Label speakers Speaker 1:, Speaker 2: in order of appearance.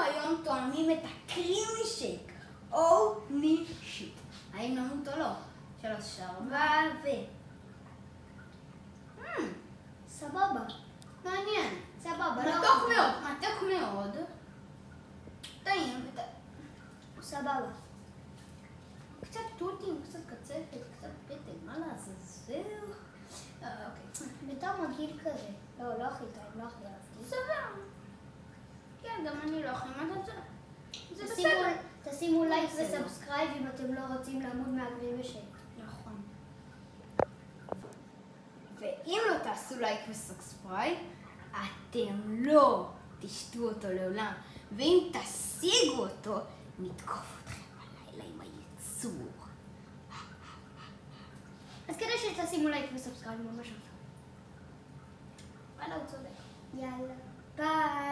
Speaker 1: היום טועמים את הקרימי שייק, או נישי. האם נמות או לא? 3, 4 ו...
Speaker 2: סבבה.
Speaker 1: מעניין.
Speaker 2: סבבה.
Speaker 1: מתוק מאוד, מתוק מאוד. טעים.
Speaker 2: סבבה.
Speaker 1: קצת תותים, קצת קצפת, קצת פטל, מה לעזאזל? אוקיי.
Speaker 2: בתור מגעיל כזה. לא הכי טעים, לא הכי אהבתי.
Speaker 1: סבבה. כן, גם אני לא הכי מה זה בסדר.
Speaker 2: תשימו לייק וסאבסקרייב אם אתם לא רוצים לעמוד מהגרים ושייק.
Speaker 1: נכון. ואם לא תעשו לייק וסאבסקרייב, אתם לא תשתו אותו לעולם. ואם תשיגו אותו, נתקוף אתכם בלילה עם היצור.
Speaker 2: אז כדי שתשימו לייק וסאבסקרייב ממש עכשיו. וואלה, הוא צודק. יאללה. ביי.